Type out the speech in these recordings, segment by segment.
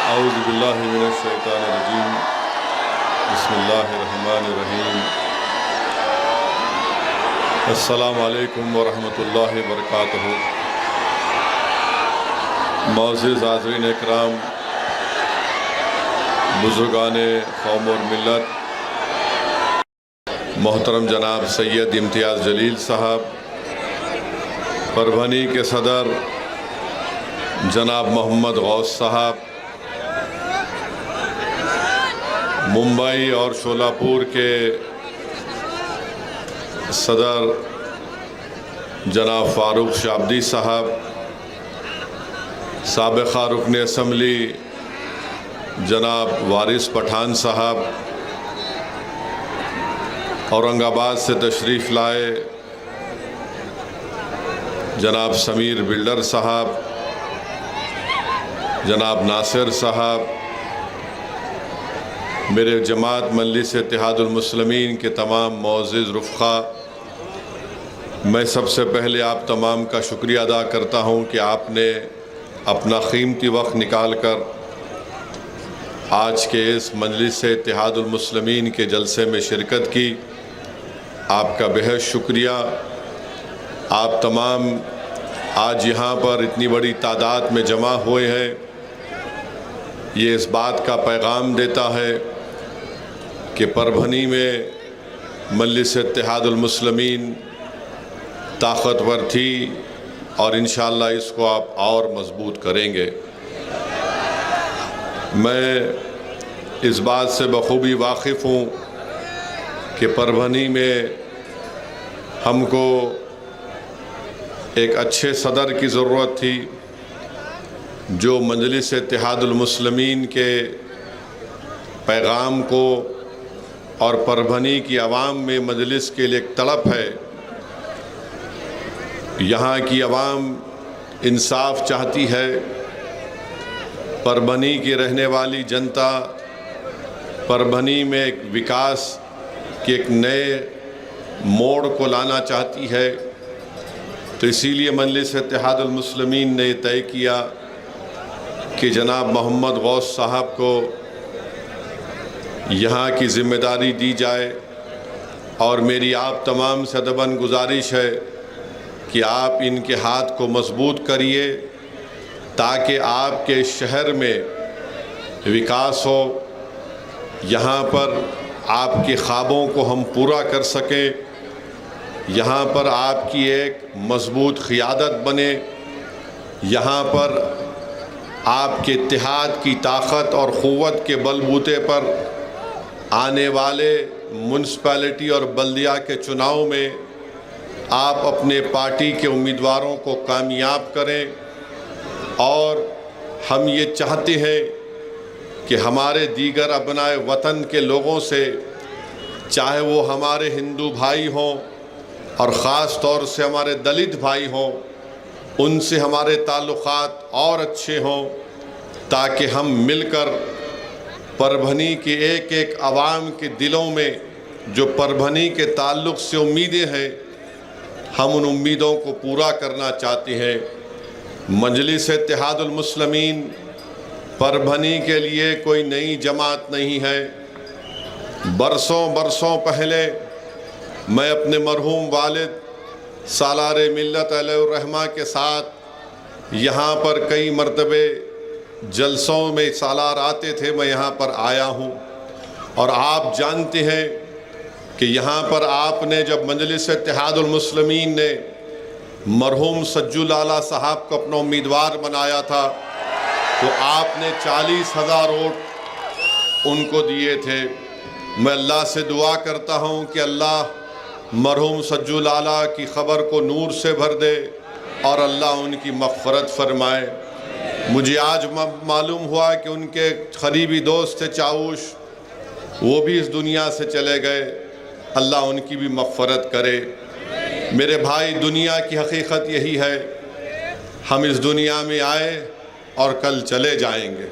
औज़ुबिल्लाहि मिनश्शैतानिर्रजीम बिस्मिल्लाहिर्रहमानिर्रहीम। अस्सलामु अलैकुम वरहमतुल्लाहि वबरकातुहू। मुअज़्ज़िज़ हाज़रीन इकराम, बुज़ुर्गाने कौम और मिल्लत, मोहतरम जनाब सैयद इम्तियाज़ जलील साहब, परभनी के सदर जनाब मोहम्मद गौस साहब, मुंबई और शोलापुर के सदर जनाब फ़ारूक शाब्दी साहब, साबिक़ा रुकन असम्बली जनाब वारिस पठान साहब, औरंगाबाद से तशरीफ़ लाए जनाब समीर बिल्डर साहब, जनाब नासिर साहब, मेरे जमात मजलिस इत्तेहादुल मुस्लिमीन के तमाम मुअज़्ज़िज़ रुफ़क़ा, मैं सबसे पहले आप तमाम का शुक्रिया अदा करता हूँ कि आपने अपना कीमती वक्त निकाल कर आज के इस मजलिस इत्तेहादुल मुस्लिमीन के जलसे में शिरकत की। आपका बेहद शुक्रिया। आप तमाम आज यहाँ पर इतनी बड़ी तादाद में जमा हुए हैं, ये इस बात का पैगाम देता है कि परभनी में मजलिस इत्तेहादुल मुस्लिमीन ताकतवर थी और इंशाअल्लाह इसको आप और मजबूत करेंगे। मैं इस बात से बखूबी वाकिफ़ हूँ कि परभनी में हमको एक अच्छे सदर की ज़रूरत थी जो मजलिस इत्तेहादुल मुस्लिमीन के पैगाम को और परभनी की आवाम में मजलिस के लिए एक तड़प है। यहाँ की आवाम इंसाफ चाहती है, परभनी की रहने वाली जनता परभनी में एक विकास के एक नए मोड़ को लाना चाहती है। तो इसीलिए मजलिस इत्तेहादुल मुस्लिमीन ने तय किया कि जनाब मोहम्मद गौस साहब को यहाँ की ज़िम्मेदारी दी जाए और मेरी आप तमाम से अदबन गुजारिश है कि आप इनके हाथ को मजबूत करिए ताकि आपके शहर में विकास हो, यहाँ पर आपके ख्वाबों को हम पूरा कर सकें, यहाँ पर आपकी एक मजबूत क़ियादत बने, यहाँ पर आपके इत्तेहाद की ताकत और क़ुव्वत के बलबूते पर आने वाले म्युनिसिपैलिटी और बल्दिया के चुनाव में आप अपने पार्टी के उम्मीदवारों को कामयाब करें। और हम ये चाहते हैं कि हमारे दीगर अपनाए वतन के लोगों से, चाहे वो हमारे हिंदू भाई हों और ख़ास तौर से हमारे दलित भाई हों, उनसे हमारे ताल्लुक़ात और अच्छे हों ताकि हम मिलकर परभनी के एक एक आवाम के दिलों में जो परभनी के ताल्लुक़ से उम्मीदें हैं, हम उन उम्मीदों को पूरा करना चाहते हैं। मजलिस इत्तेहादुल मुस्लिमीन परभनी के लिए कोई नई जमात नहीं है। बरसों पहले मैं अपने मरहूम वालिद सालारे मिल्लत अलैहिर्रहमा के साथ यहाँ पर कई मरतबे जलसों में सालार आते थे, मैं यहाँ पर आया हूँ। और आप जानते हैं कि यहाँ पर आपने जब मजलिस इत्तेहादुल मुस्लिमीन ने मरहूम सज्जू लाला साहब को अपना उम्मीदवार बनाया था तो आपने 40,000 वोट उनको दिए थे। मैं अल्लाह से दुआ करता हूँ कि अल्लाह मरहूम सज्जू लाला की ख़बर को नूर से भर दे और अल्लाह उनकी मग़फ़रत फ़रमाए। मुझे आज मालूम हुआ कि उनके करीबी दोस्त थे चाऊश, वो भी इस दुनिया से चले गए। अल्लाह उनकी भी मग़फ़रत करे। मेरे भाई, दुनिया की हकीकत यही है, हम इस दुनिया में आए और कल चले जाएंगे।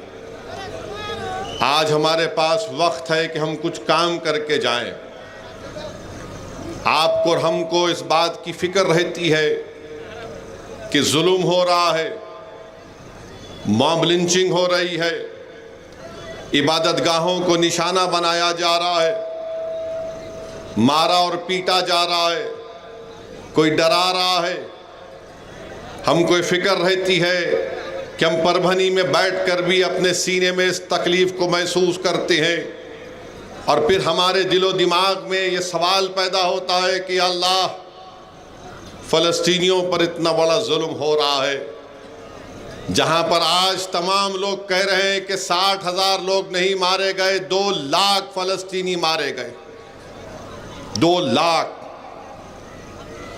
आज हमारे पास वक्त है कि हम कुछ काम करके जाएं। आपको और हमको इस बात की फ़िक्र रहती है कि जुल्म हो रहा है, मॉब लिंचिंग हो रही है, इबादत गाहों को निशाना बनाया जा रहा है, मारा और पीटा जा रहा है, कोई डरा रहा है। हमको फिक्र रहती है कि हम परभनी में बैठकर भी अपने सीने में इस तकलीफ़ को महसूस करते हैं, और फिर हमारे दिलो दिमाग में ये सवाल पैदा होता है कि अल्लाह, फ़लस्तीनियों पर इतना बड़ा जुल्म हो रहा है, जहाँ पर आज तमाम लोग कह रहे हैं कि 60,000 लोग नहीं मारे गए, 2 लाख फ़लस्तीनी मारे गए। 2 लाख,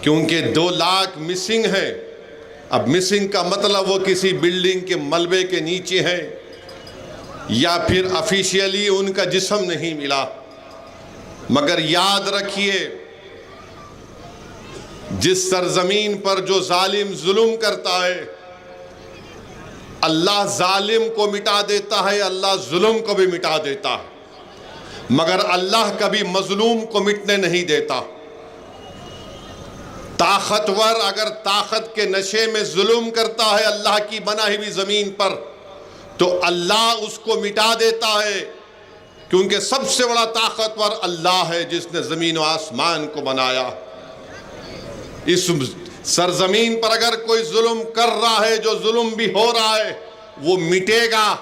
क्योंकि 2 लाख मिसिंग है। अब मिसिंग का मतलब वो किसी बिल्डिंग के मलबे के नीचे है, या फिर ऑफिशियली उनका जिस्म नहीं मिला। मगर याद रखिए, जिस सरजमीन पर जो जालिम जुल्म करता है, अल्लाह जालिम को मिटा देता है, अल्लाह जुल्म को भी मिटा देता है, मगर अल्लाह कभी मजलूम को मिटने नहीं देता। ताकतवर अगर ताकत के नशे में जुल्म करता है अल्लाह की बनाई हुई ज़मीन पर, तो अल्लाह उसको मिटा देता है, क्योंकि सबसे बड़ा ताकतवर अल्लाह है जिसने ज़मीन और आसमान को बनाया। इस सरजमीन पर अगर कोई जुल्म कर रहा है, जो जुल्म भी हो रहा है, वो मिटेगा,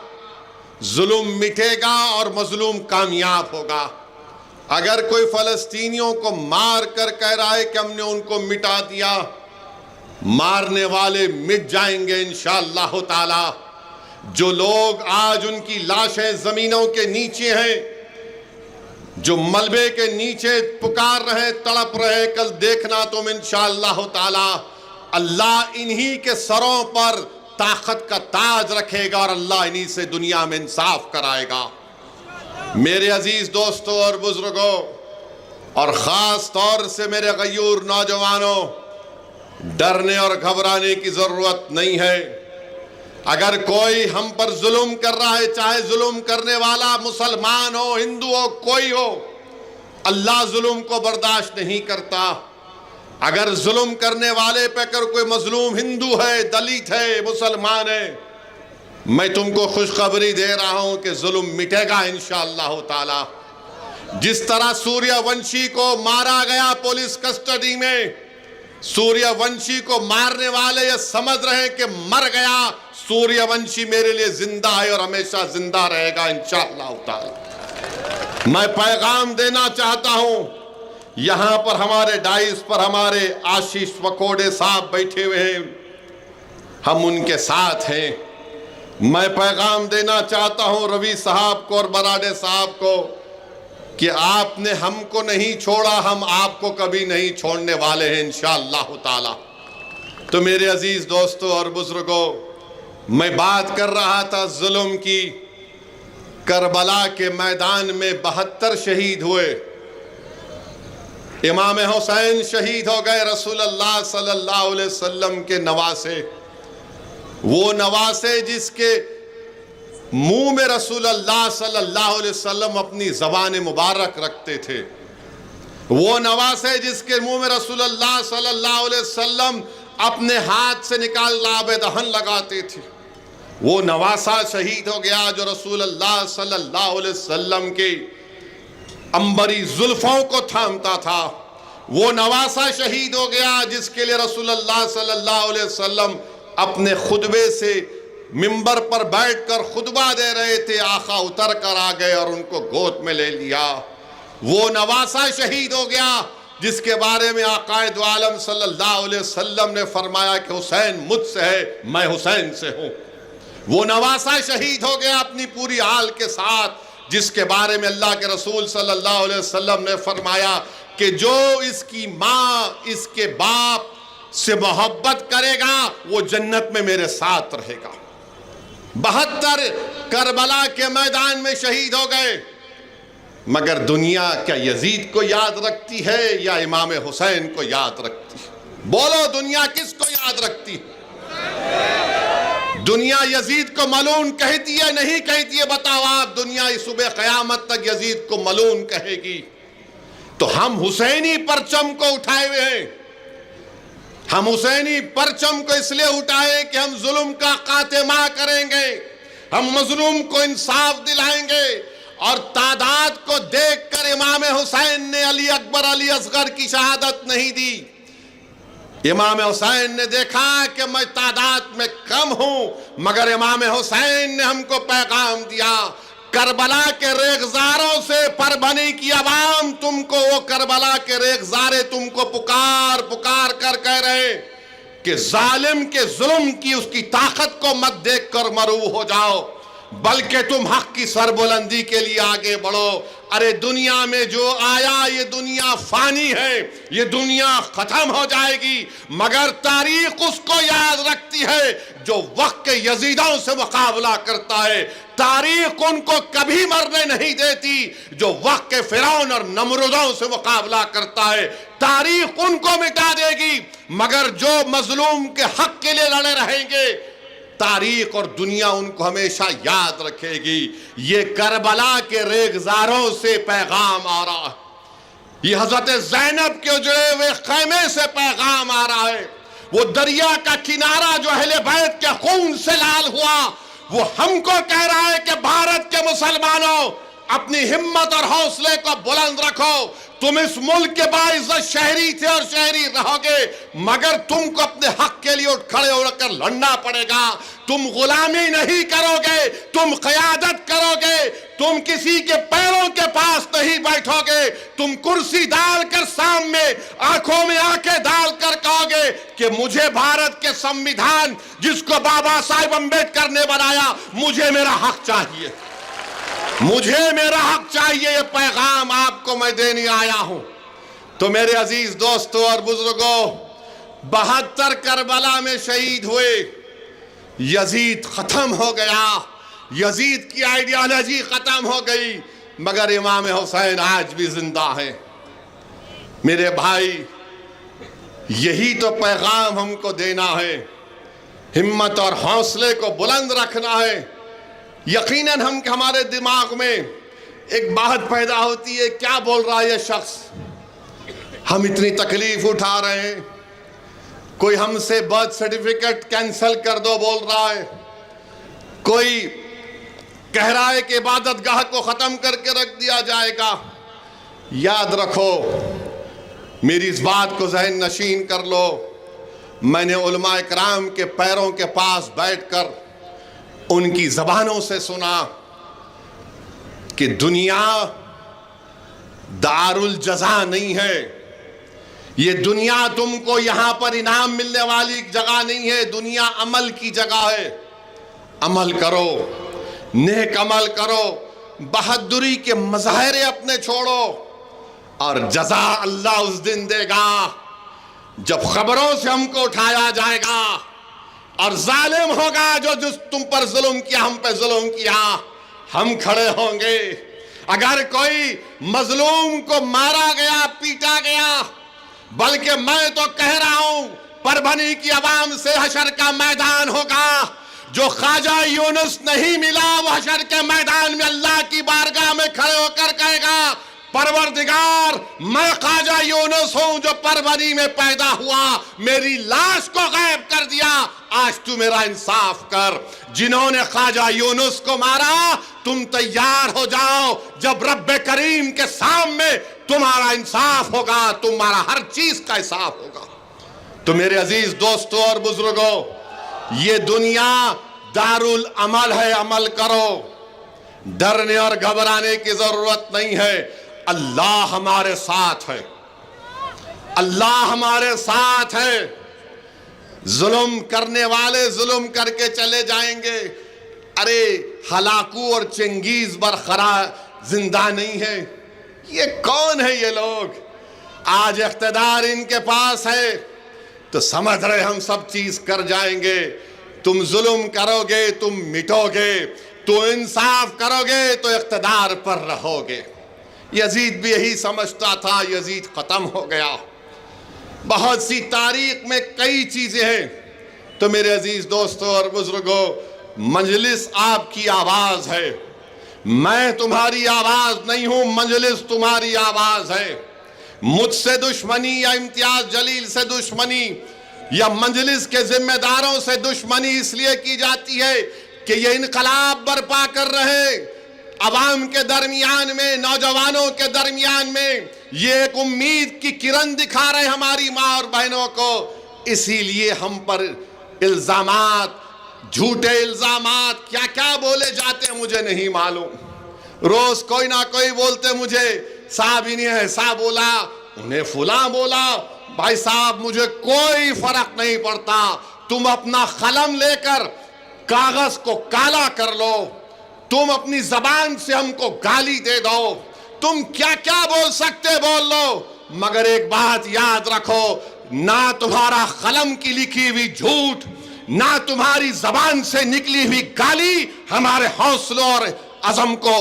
जुल्म मिटेगा और मजलूम कामयाब होगा। अगर कोई फ़लस्तीनियों को मार कर कह रहा है कि हमने उनको मिटा दिया, मारने वाले मिट जाएंगे इंशाअल्लाह ताला। जो लोग आज उनकी लाशें ज़मीनों के नीचे हैं, जो मलबे के नीचे पुकार रहे, तड़प रहे, कल देखना तुम इंशाअल्लाह ताला अल्लाह इन्हीं के सरों पर ताकत का ताज रखेगा और अल्लाह इन्हीं से दुनिया में इंसाफ कराएगा। मेरे अजीज दोस्तों और बुजुर्गों, और ख़ास तौर से मेरे गयूर नौजवानों, डरने और घबराने की ज़रूरत नहीं है। अगर कोई हम पर जुल्म कर रहा है, चाहे जुल्म करने वाला मुसलमान हो, हिंदू हो, कोई हो, अल्लाह जुल्म को बर्दाश्त नहीं करता। अगर जुल्म करने वाले पे अगर कोई मजलूम हिंदू है, दलित है, मुसलमान है, मैं तुमको खुशखबरी दे रहा हूं कि जुल्म मिटेगा इंशाअल्लाह ताला। जिस तरह सूर्यवंशी को मारा गया पुलिस कस्टडी में, सूर्यवंशी को मारने वाले ये समझ रहे हैं कि मर गया, सूर्यवंशी मेरे लिए जिंदा है और हमेशा जिंदा रहेगा इंशाअल्लाह ताला। मैं पैगाम देना चाहता हूं, यहां पर हमारे डाइस पर हमारे आशीष वकोड़े साहब बैठे हुए हैं, हम उनके साथ हैं। मैं पैगाम देना चाहता हूं रवि साहब को और बराडे साहब को कि आपने हमको नहीं छोड़ा, हम आपको कभी नहीं छोड़ने वाले हैं इंशाअल्लाह ताला। तो मेरे अजीज दोस्तों और बुजुर्गों, मैं बात कर रहा था जुल्म की। करबला के मैदान में 72 शहीद हुए। इमाम हुसैन शहीद हो गए, रसूलुल्लाह सल्लल्लाहु अलैहि वसल्लम के नवासे, वो नवासे जिसके मुंह में रसूलुल्लाह सल्लल्लाहु अलैहि वसल्लम अपनी ज़बान मुबारक रखते थे, वो नवासे जिसके मुंह में रसूलुल्लाह सल्लल्लाहु अलैहि वसल्लम अपने हाथ से निकाल लाबे दहन लगाते थे, वो नवासा शहीद हो गया जो रसूलुल्लाह सल्लल्लाहु अलैहि वसल्लम के अंबरी जुल्फों को थामता था। वो नवासा शहीद हो गया जिसके लिए रसूलुल्लाह सल्लल्लाहु अलैहि वसल्लम अपने खुतबे से मिंबर पर बैठकर खुतबा दे रहे थे, आका उतर कर आ गए और उनको गोद में ले लिया। वो नवासा शहीद हो गया जिसके बारे में आकाए दो आलम सल्लल्लाहु अलैहि वसल्लम ने फरमाया कि हुसैन मुझसे है, मैं हुसैन से हूँ। वो नवासा शहीद हो गया अपनी पूरी आल के साथ, जिसके बारे में अल्लाह के रसूल सल्लल्लाहु अलैहि वसल्लम ने फरमाया कि जो इसकी माँ, इसके बाप से मोहब्बत करेगा वो जन्नत में मेरे साथ रहेगा। 72 करबला के मैदान में शहीद हो गए, मगर दुनिया क्या यजीद को याद रखती है या इमाम हुसैन को याद रखती है? बोलो, दुनिया किसको याद रखती है? दुनिया यजीद को मलून कहती है, नहीं कहती है? बताओ आप। दुनिया इस सुबह क़यामत तक यजीद को मलून कहेगी। तो हम हुसैनी परचम को उठाए हुए हैं। हम हुसैनी परचम को इसलिए उठाए कि हम जुल्म का खात्मा करेंगे, हम मजलूम को इंसाफ दिलाएंगे। और तादाद को देखकर इमाम हुसैन ने अली अकबर अली असगर की शहादत नहीं दी। इमाम हुसैन ने देखा कि मैं तादाद में कम हूं, मगर इमाम हुसैन ने हमको पैगाम दिया, करबला के रेगजारों से परभनी की आवाम तुमको, वो करबला के रेगजारे तुमको पुकार पुकार कर कह रहे कि जालिम के जुल्म की उसकी ताकत को मत देखकर मरूब हो जाओ, बल्कि तुम हक की सरबुलंदी के लिए आगे बढ़ो। अरे दुनिया में जो आया ये दुनिया फानी है, ये दुनिया खत्म हो जाएगी, मगर तारीख उसको याद रखती है जो वक्त के यजीदों से मुकाबला करता है। तारीख उनको कभी मरने नहीं देती जो वक्त के फिरौन और नमरूदों से मुकाबला करता है। तारीख उनको मिटा देगी, मगर जो मजलूम के हक के लिए लड़े रहेंगे तारीख और दुनिया उनको हमेशा याद रखेगी। ये करबला के रेगजारों से पैगाम आ रहा है, ये हजरत ज़ैनब के उजड़े हुए खैमे से पैगाम आ रहा है। वो दरिया का किनारा जो अहले बैत के खून से लाल हुआ, वो हमको कह रहा है कि भारत के मुसलमानों अपनी हिम्मत और हौसले को बुलंद रखो। तुम इस मुल्क के बाइज़्ज़त शहरी थे और शहरी रहोगे, मगर तुमको अपने हक के लिए उठ खड़े होकर लड़ना पड़ेगा। तुम गुलामी नहीं करोगे, तुम क़यादत करोगे, तुम किसी के पैरों के पास नहीं बैठोगे, तुम कुर्सी डालकर सामने आंखों में आंखें डालकर कहोगे कि मुझे भारत के संविधान जिसको बाबा साहिब अम्बेडकर ने बनाया, मुझे मेरा हक चाहिए, मुझे मेरा हक चाहिए। ये पैगाम आपको मैं देने आया हूं। तो मेरे अजीज दोस्तों और बुजुर्गों, 72 करबला में शहीद हुए, यजीद खत्म हो गया, यजीद की आइडियोलॉजी खत्म हो गई, मगर इमाम हुसैन आज भी जिंदा है। मेरे भाई, यही तो पैगाम हमको देना है, हिम्मत और हौसले को बुलंद रखना है। यकीनन हमारे दिमाग में एक बात पैदा होती है, क्या बोल रहा है ये शख्स, हम इतनी तकलीफ उठा रहे हैं, कोई हमसे बर्थ सर्टिफिकेट कैंसिल कर दो बोल रहा है, कोई कह रहा है कि इबादत गाह को ख़त्म करके रख दिया जाएगा। याद रखो, मेरी इस बात को जहन नशीन कर लो, मैंने उलमा इकराम के पैरों के पास बैठकर उनकी ज़बानों से सुना कि दुनिया दारुल जज़ा नहीं है, ये दुनिया तुमको यहाँ पर इनाम मिलने वाली जगह नहीं है, दुनिया अमल की जगह है। अमल करो, नेक अमल करो, बहादुरी के मज़ाहिरे अपने छोड़ो, और जज़ा अल्लाह उस दिन देगा जब खबरों से हमको उठाया जाएगा और जालिम होगा जो तुम पर जुल्म किया, हम पे जुल्म किया, हम खड़े होंगे। अगर कोई मजलूम को मारा गया, पीटा गया, बल्कि मैं तो कह रहा हूं परभनी की आवाम से हशर का मैदान होगा। जो ख्वाजा यूनुस नहीं मिला वो हशर के मैदान में अल्लाह की बारगाह में खड़े होकर कहेगा, परवरदिगार मैं ख्वाजा यूनुस हूं जो परभनी में पैदा हुआ, मेरी लाश को गायब कर दिया, आज तू मेरा इंसाफ कर। जिन्होंने ख्वाजा यूनुस को मारा, तुम तैयार हो जाओ, जब रब्बे करीम के सामने तुम्हारा इंसाफ होगा, तुम्हारा हर चीज का हिसाब होगा। तो मेरे अजीज दोस्तों और बुजुर्गों, ये दुनिया दारुल अमल है, अमल करो, डरने और घबराने की जरूरत नहीं है। अल्लाह हमारे साथ है, अल्लाह हमारे साथ है। जुल्म करने वाले जुल्म करके चले जाएंगे। अरे हलाकू और चंगेज बरकरार जिंदा नहीं है, ये कौन है ये लोग? आज इख्तिदार इनके पास है तो समझ रहे हम सब चीज कर जाएंगे। तुम जुल्म करोगे तुम मिटोगे, तुम इंसाफ करोगे तो इख्तिदार पर रहोगे। यजीद भी यही समझता था, यजीद खत्म हो गया। बहुत सी तारीख में कई चीजें हैं। तो मेरे अजीज दोस्तों और बुजुर्गों, मजलिस आपकी आवाज है, मैं तुम्हारी आवाज नहीं हूं, मजलिस तुम्हारी आवाज है। मुझसे दुश्मनी या इम्तियाज जलील से दुश्मनी या मजलिस के जिम्मेदारों से दुश्मनी इसलिए की जाती है कि ये इनकलाब बर्पा कर रहे अवाम के दरमियान में, नौजवानों के दरमियान में, ये एक उम्मीद की किरण दिखा रहे हमारी माँ और बहनों को। इसीलिए हम पर इल्जामात, झूठे इल्जामात क्या क्या बोले जाते हैं मुझे नहीं मालूम। रोज कोई ना कोई बोलते मुझे, साहब इन्हें ऐसा बोला, उन्हें फुला बोला। भाई साहब मुझे कोई फर्क नहीं पड़ता, तुम अपना कलम लेकर कागज को काला कर लो, तुम अपनी जबान से हमको गाली दे दो, तुम क्या क्या बोल सकते बोल लो, मगर एक बात याद रखो, ना तुम्हारा कलम की लिखी हुई झूठ, ना तुम्हारी जबान से निकली हुई गाली हमारे हौसलों और अज़म को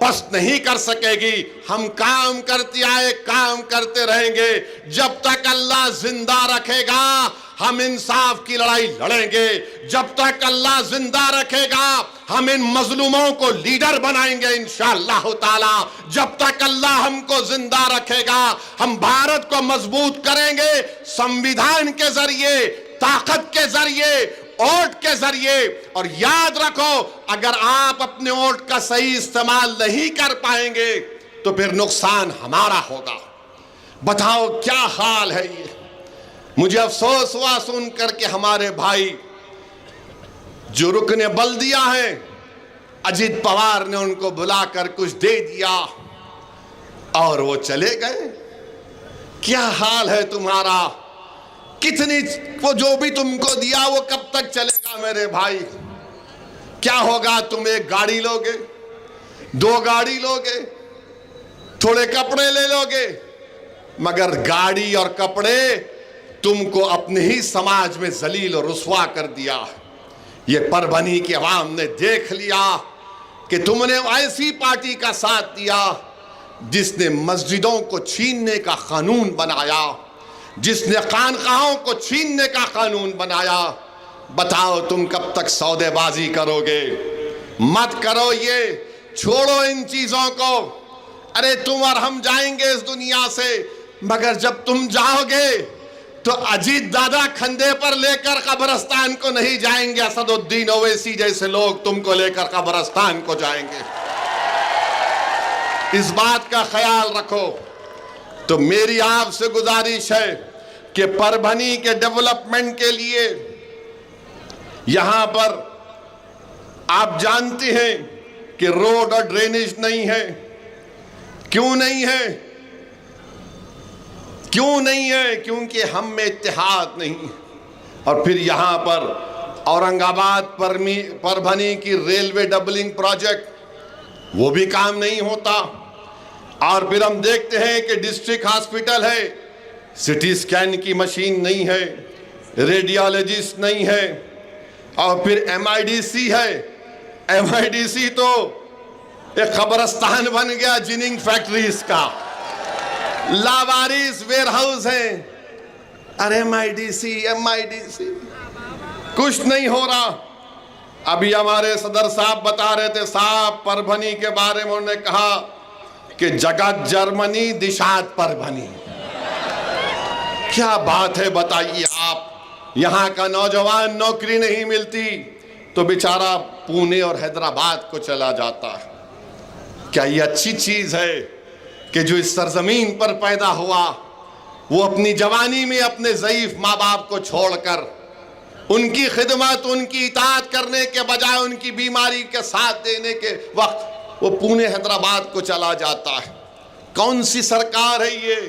पस्त नहीं कर सकेगी। हम काम करते आए, काम करते रहेंगे जब तक अल्लाह जिंदा रखेगा। हम इंसाफ की लड़ाई लड़ेंगे जब तक अल्लाह जिंदा रखेगा। हम इन मजलूमों को लीडर बनाएंगे इंशाअल्लाह ताला। जब तक अल्लाह हमको जिंदा रखेगा, हम भारत को मजबूत करेंगे संविधान के जरिए, ताकत के जरिए, वोट के जरिए। और याद रखो, अगर आप अपने वोट का सही इस्तेमाल नहीं कर पाएंगे तो फिर नुकसान हमारा होगा। बताओ क्या हाल है ये। मुझे अफसोस हुआ सुन करके हमारे भाई जो रुकने बल्दिया है, अजीत पवार ने उनको बुलाकर कुछ दे दिया और वो चले गए। क्या हाल है तुम्हारा, कितनी वो जो भी तुमको दिया वो कब तक चलेगा मेरे भाई। क्या होगा, तुम एक गाड़ी लोगे, 2 गाड़ी लोगे, थोड़े कपड़े ले लोगे, मगर गाड़ी और कपड़े तुमको अपने ही समाज में जलील और रुस्वा कर दिया। ये परभनी की आवाम ने देख लिया कि तुमने ऐसी पार्टी का साथ दिया जिसने मस्जिदों को छीनने का कानून बनाया, जिसने खानकाहों को छीनने का कानून बनाया। बताओ तुम कब तक सौदेबाजी करोगे। मत करो ये, छोड़ो इन चीजों को। अरे तुम और हम जाएंगे इस दुनिया से, मगर जब तुम जाओगे तो अजीत दादा खंधे पर लेकर कब्रिस्तान को नहीं जाएंगे, असदुद्दीन ओवैसी जैसे लोग तुमको लेकर कब्रिस्तान को जाएंगे। इस बात का ख्याल रखो। तो मेरी आपसे गुजारिश है कि परभनी के डेवलपमेंट के लिए यहां पर आप जानते हैं कि रोड और ड्रेनेज नहीं है। क्यों नहीं है? क्यों नहीं है? क्योंकि हम में इत्तेहाद नहीं। और फिर यहां पर औरंगाबाद परभनी की रेलवे डबलिंग प्रोजेक्ट, वो भी काम नहीं होता। और फिर हम देखते हैं कि डिस्ट्रिक्ट हॉस्पिटल है, सिटी स्कैन की मशीन नहीं है, रेडियोलॉजिस्ट नहीं है। और फिर MIDC है, MIDC तो एक कब्रिस्तान बन गया जिनिंग फैक्ट्रीज का, लावारिस वेयर हाउस है। अरे MIDC कुछ नहीं हो रहा। अभी हमारे सदर साहब बता रहे थे, साहब परभनी के बारे में उन्होंने कहा कि जगत जर्मनी दिशात परभनी। क्या बात है बताइए आप। यहां का नौजवान नौकरी नहीं मिलती तो बेचारा पुणे और हैदराबाद को चला जाता है। क्या ये अच्छी चीज है कि जो इस सरजमीन पर पैदा हुआ वो अपनी जवानी में अपने ज़ईफ माँ बाप को छोड़कर उनकी खिदमत, उनकी इताअत करने के बजाय उनकी बीमारी के साथ देने के वक्त वो पुणे हैदराबाद को चला जाता है। कौन सी सरकार है ये?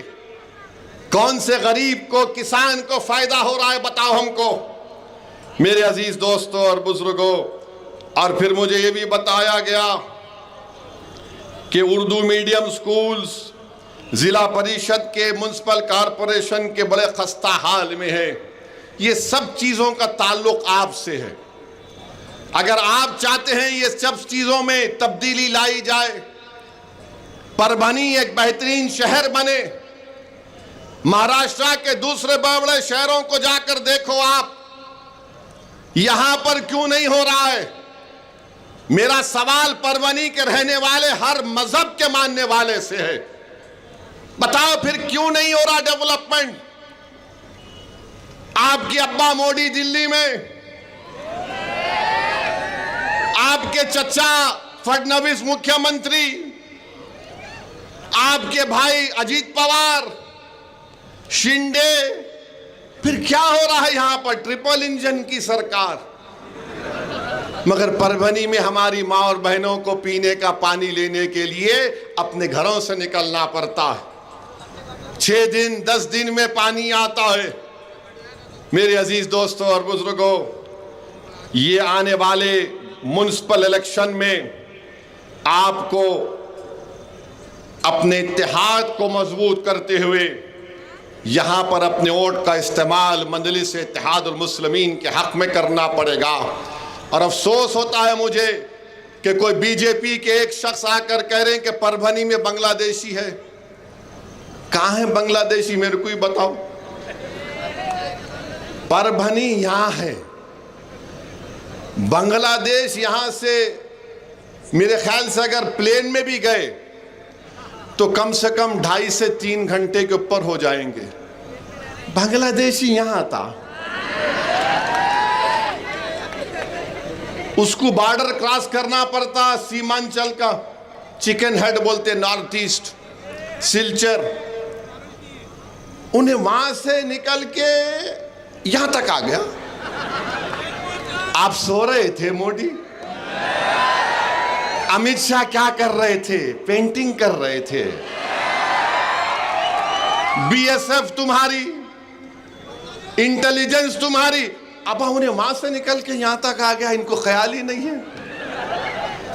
कौन से गरीब को, किसान को फायदा हो रहा है बताओ हमको। मेरे अजीज दोस्तों और बुजुर्गों, और फिर मुझे ये भी बताया गया कि उर्दू मीडियम स्कूल्स जिला परिषद के, म्युनिसिपल कॉरपोरेशन के बड़े खस्ता हाल में है। ये सब चीज़ों का ताल्लुक आपसे है। अगर आप चाहते हैं ये सब चीज़ों में तब्दीली लाई जाए, परभनी एक बेहतरीन शहर बने, महाराष्ट्र के दूसरे बड़े शहरों को जाकर देखो आप, यहां पर क्यों नहीं हो रहा है? मेरा सवाल परभनी के रहने वाले हर मजहब के मानने वाले से है। बताओ फिर क्यों नहीं हो रहा डेवलपमेंट? आपकी अब्बा मोदी दिल्ली में आपके चचा फडणवीस मुख्यमंत्री, आपके भाई अजीत पवार, शिंदे, फिर क्या हो रहा है यहां पर? ट्रिपल इंजन की सरकार। मगर परभनी में हमारी मां और बहनों को पीने का पानी लेने के लिए अपने घरों से निकलना पड़ता है। 6 दिन 10 दिन में पानी आता है। मेरे अजीज दोस्तों और बुजुर्गों, ये आने वाले म्युनिसिपल इलेक्शन में आपको अपने इत्तेहाद को मजबूत करते हुए यहां पर अपने वोट का इस्तेमाल मजलिस इत्तेहादुल मुस्लिमीन के हक में करना पड़ेगा। और अफसोस होता है मुझे कि कोई बीजेपी के एक शख्स आकर कह रहे हैं कि परभनी में बांग्लादेशी है। कहां है बांग्लादेशी? मेरे को ही बताओ। परभनी यहां है, बांग्लादेश यहां से मेरे ख्याल से अगर प्लेन में भी गए तो कम से कम 2.5 से 3 घंटे के ऊपर हो जाएंगे। बांग्लादेशी यहां था, उसको बॉर्डर क्रॉस करना पड़ता, सीमांचल का चिकन हेड बोलते नॉर्थ ईस्ट, सिलचर, उन्हें वहां से निकल के यहां तक आ गया। आप सो रहे थे मोदी? अमित शाह क्या कर रहे थे? पेंटिंग कर रहे थे। बीएसएफ तुम्हारी, इंटेलिजेंस तुम्हारी, अब उन्हें वहां से निकल के यहां तक आ गया, इनको ख्याल ही नहीं है।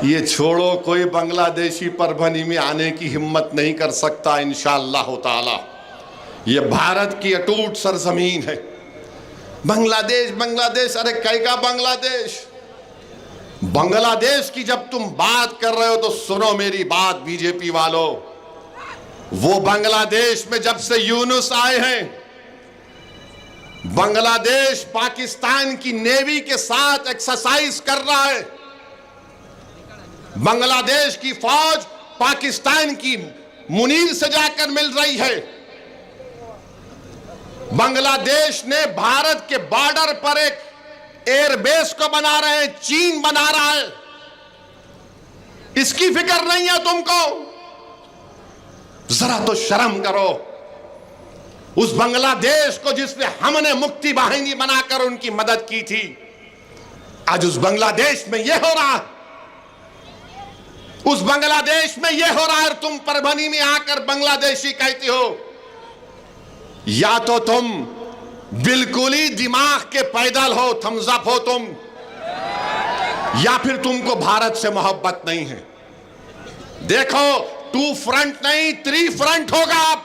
ये छोड़ो, कोई बांग्लादेशी परभनी में आने की हिम्मत नहीं कर सकता इंशाअल्लाह ताला। ये भारत की अटूट सरजमीन है। बांग्लादेश बांग्लादेश, अरे कैगा बांग्लादेश? बांग्लादेश की जब तुम बात कर रहे हो तो सुनो मेरी बात बीजेपी वालों। वो बांग्लादेश में जब से यूनुस आए हैं, बांग्लादेश पाकिस्तान की नेवी के साथ एक्सरसाइज कर रहा है। बांग्लादेश की फौज पाकिस्तान की मुनीर से जाकर मिल रही है। बांग्लादेश ने भारत के बॉर्डर पर एक एयरबेस को बना रहे हैं, चीन बना रहा है। इसकी फिक्र नहीं है तुमको? जरा तो शर्म करो। उस बांग्लादेश को जिसमें हमने मुक्ति वाहिनी बनाकर उनकी मदद की थी, आज उस बांग्लादेश में यह हो रहा है। उस बांग्लादेश में यह हो रहा है, तुम परभनी में आकर बांग्लादेशी कहती हो। या तो तुम बिल्कुल ही दिमाग के पैदल हो, थम्स अप हो तुम, या फिर तुमको भारत से मोहब्बत नहीं है। देखो, 2 फ्रंट नहीं 3 फ्रंट होगा अब।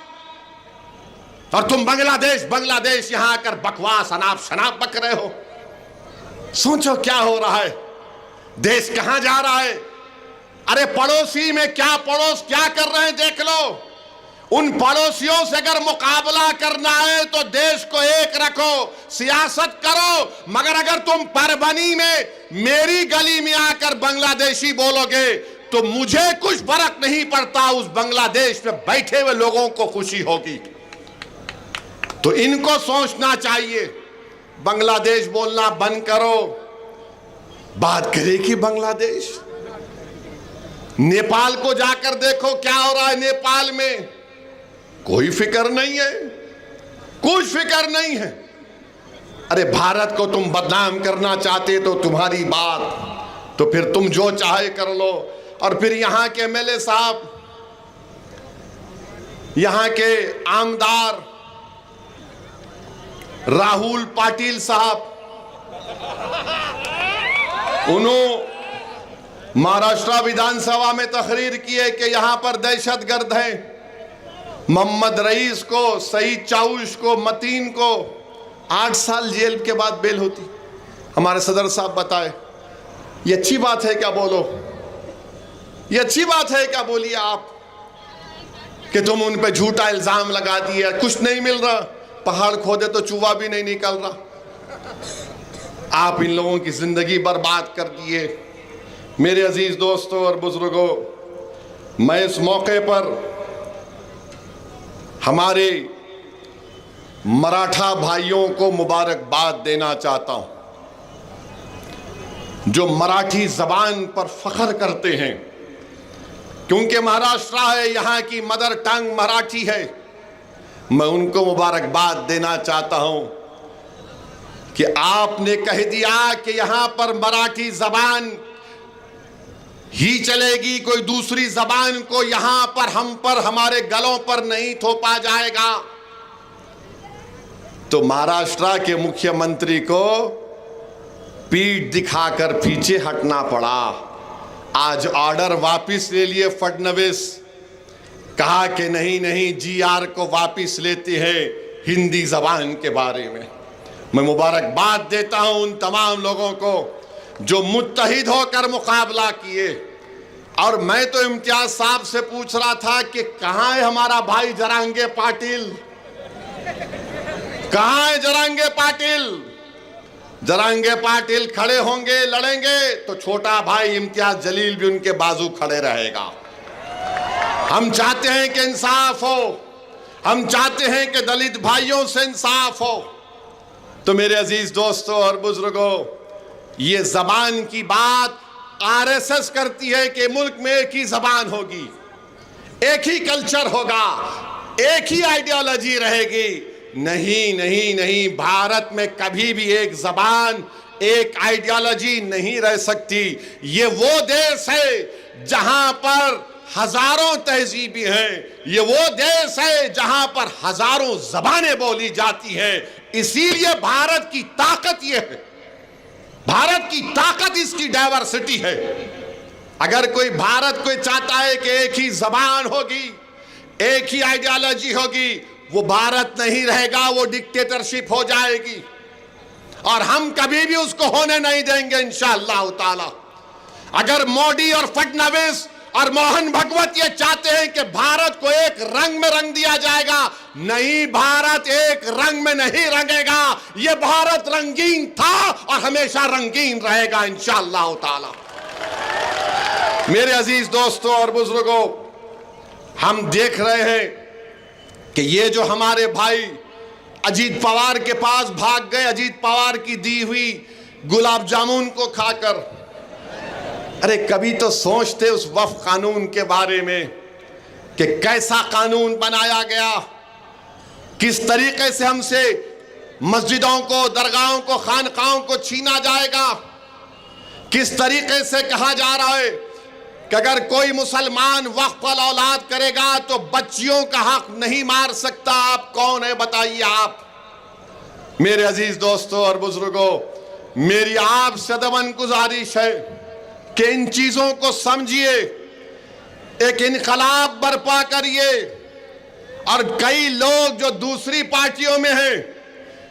और तुम बांग्लादेश बांग्लादेश यहां आकर बकवास अनाप शनाप बक रहे हो। सोचो क्या हो रहा है, देश कहां जा रहा है। अरे पड़ोसी में क्या पड़ोस क्या कर रहे हैं देख लो। उन पड़ोसियों से अगर मुकाबला करना है तो देश को एक रखो, सियासत करो। मगर अगर तुम परभनी में मेरी गली में आकर बांग्लादेशी बोलोगे तो मुझे कुछ फर्क नहीं पड़ता, उस बांग्लादेश में बैठे हुए लोगों को खुशी होगी। तो इनको सोचना चाहिए, बांग्लादेश बोलना बंद करो। बात करेगी बांग्लादेश। नेपाल को जाकर देखो क्या हो रहा है नेपाल में। कोई फिक्र नहीं है, कुछ फिक्र नहीं है। अरे भारत को तुम बदनाम करना चाहते तो तुम्हारी बात, तो फिर तुम जो चाहे कर लो। और फिर यहां के एमएलए साहब, यहां के आमदार राहुल पाटिल साहब, उन्होंने महाराष्ट्र विधानसभा में तकरीर की है कि यहां पर दहशतगर्द हैं। मोहम्मद रईस को, सईद चाउश को, मतीन को 8 साल जेल के बाद बेल होती। हमारे सदर साहब बताए, ये अच्छी बात है क्या? बोलो, ये अच्छी बात है क्या? बोलिए आप कि तुम उन पे झूठा इल्जाम लगा दिए, कुछ नहीं मिल रहा, पहाड़ खोदे तो चूहा भी नहीं निकल रहा। आप इन लोगों की जिंदगी बर्बाद कर दिए। मेरे अजीज दोस्तों और बुजुर्गों, मैं इस मौके पर हमारे मराठा भाइयों को मुबारकबाद देना चाहता हूं। जो मराठी जबान पर फख्र करते हैं, क्योंकि महाराष्ट्र है, यहाँ की मदर टंग मराठी है। मैं उनको मुबारकबाद देना चाहता हूं कि आपने कह दिया कि यहां पर मराठी जबान ही चलेगी, कोई दूसरी जबान को यहां पर हम पर हमारे गलों पर नहीं थोपा जाएगा। तो महाराष्ट्र के मुख्यमंत्री को पीठ दिखाकर पीछे हटना पड़ा। आज ऑर्डर वापस ले लिए फडणवीस, कहा कि नहीं नहीं GR को वापस लेते हैं हिंदी जबान के बारे में। मैं मुबारकबाद देता हूं उन तमाम लोगों को जो मुत्तहिद होकर मुकाबला किए। और मैं तो इम्तियाज साहब से पूछ रहा था कि कहां है हमारा भाई जरांगे पाटिल, कहां है जरांगे पाटिल? जरांगे पाटिल खड़े होंगे, लड़ेंगे तो छोटा भाई इम्तियाज जलील भी उनके बाजू खड़े रहेगा। हम चाहते हैं कि इंसाफ हो, हम चाहते हैं कि दलित भाइयों से इंसाफ हो। तो मेरे अजीज दोस्तों और बुजुर्गों, ये जबान की बात RSS करती है कि मुल्क में एक ही जबान होगी, एक ही कल्चर होगा, एक ही आइडियोलॉजी रहेगी। नहीं नहीं नहीं, भारत में कभी भी एक जबान, एक आइडियोलॉजी नहीं रह सकती। ये वो देश है जहां पर हजारों तहजीबें हैं, ये वो देश है जहां पर हजारों जबानें बोली जाती हैं। इसीलिए भारत की ताकत ये है, भारत की ताकत इसकी डाइवर्सिटी है। अगर कोई भारत को चाहता है कि एक ही जबान होगी, एक ही आइडियोलॉजी होगी, वो भारत नहीं रहेगा, वो डिक्टेटरशिप हो जाएगी। और हम कभी भी उसको होने नहीं देंगे इंशाअल्लाह ताला। अगर मोदी और फडणवीस और मोहन भगवत ये चाहते हैं कि भारत को एक रंग में रंग दिया जाएगा, नहीं, भारत एक रंग में नहीं रंगेगा। ये भारत रंगीन था और हमेशा रंगीन रहेगा इंशाअल्लाह ताला। मेरे अजीज दोस्तों और बुजुर्गों, हम देख रहे हैं कि ये जो हमारे भाई अजीत पवार के पास भाग गए, अजीत पवार की दी हुई गुलाब जामुन को खाकर। अरे कभी तो सोचते उस वक्फ कानून के बारे में कि कैसा कानून बनाया गया, किस तरीके से हमसे मस्जिदों को, दरगाहों को, खानकाहों को छीना जाएगा। किस तरीके से कहा जा रहा है कि अगर कोई मुसलमान वक्फ वाला औलाद करेगा तो बच्चियों का हक नहीं मार सकता। आप कौन है बताइए आप? मेरे अजीज दोस्तों और बुजुर्गों, मेरी आपसे दमन गुजारिश है कि इन चीजों को समझिए, एक इनकलाब बर्पा करिए। और कई लोग जो दूसरी पार्टियों में हैं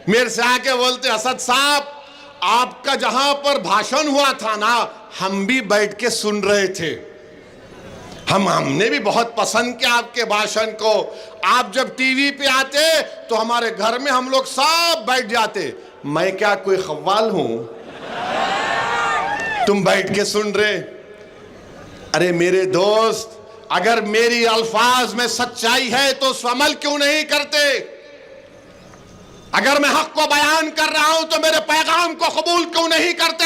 मेरे से आके बोलते, असद साहब आपका जहां पर भाषण हुआ था ना, हम भी बैठ के सुन रहे थे, हमने भी बहुत पसंद किया आपके भाषण को। आप जब टीवी पे आते तो हमारे घर में हम लोग सब बैठ जाते। मैं क्या कोई खव्वाल हूं, तुम बैठ के सुन रहे? अरे मेरे दोस्त, अगर मेरी अल्फाज में सच्चाई है तो उस अमल क्यों नहीं करते? अगर मैं हक को बयान कर रहा हूं तो मेरे पैगाम को कबूल क्यों नहीं करते?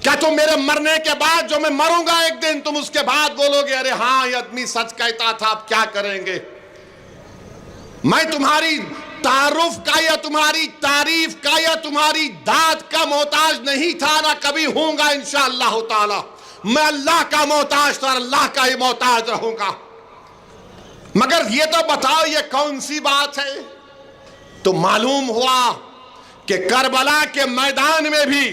क्या तुम मेरे मरने के बाद, जो मैं मरूंगा एक दिन, तुम उसके बाद बोलोगे अरे हाँ ये आदमी सच कहता था, अब क्या करेंगे? मैं तुम्हारी तारुफ का या तुम्हारी तारीफ का या तुम्हारी दाद का मोहताज नहीं था, ना कभी हूंगा इंशाअल्लाह ताला। मैं अल्लाह का मोहताज था, अल्लाह का ही मोहताज रहूंगा। मगर ये तो बताओ ये कौन सी बात है? तो मालूम हुआ कि करबला के मैदान में भी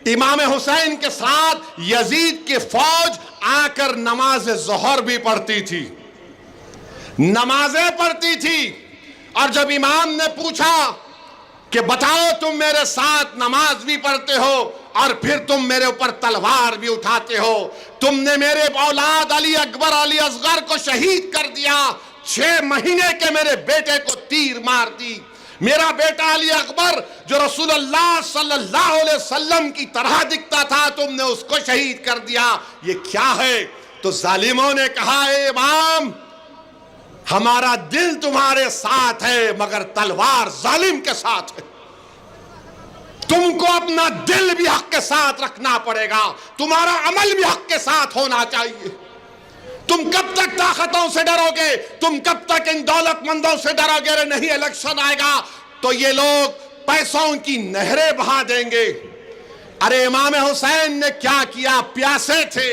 इमाम हुसैन के साथ यजीद की फौज आकर नमाज ज़ोहर भी पढ़ती थी, नमाजें पढ़ती थी। और जब इमाम ने पूछा कि बताओ तुम मेरे साथ नमाज भी पढ़ते हो और फिर तुम मेरे ऊपर तलवार भी उठाते हो, तुमने मेरे औलाद अली अकबर अली असगर को शहीद कर दिया, 6 महीने के मेरे बेटे को तीर मार दी, मेरा बेटा अली अकबर जो रसूलुल्लाह सल्लल्लाहु अलैहि वसल्लम की तरह दिखता था, तुमने उसको शहीद कर दिया, ये क्या है? तो जालिमों ने कहा, ए इमाम, हमारा दिल तुम्हारे साथ है मगर तलवार जालिम के साथ है। तुमको अपना दिल भी हक के साथ रखना पड़ेगा, तुम्हारा अमल भी हक के साथ होना चाहिए। तुम कब तक ताकतों से डरोगे, तुम कब तक इन दौलतमंदों से डरोगे? अरे नहीं, इलेक्शन आएगा तो ये लोग पैसों की नहरें बहा देंगे। अरे इमाम हुसैन ने क्या किया? प्यासे थे,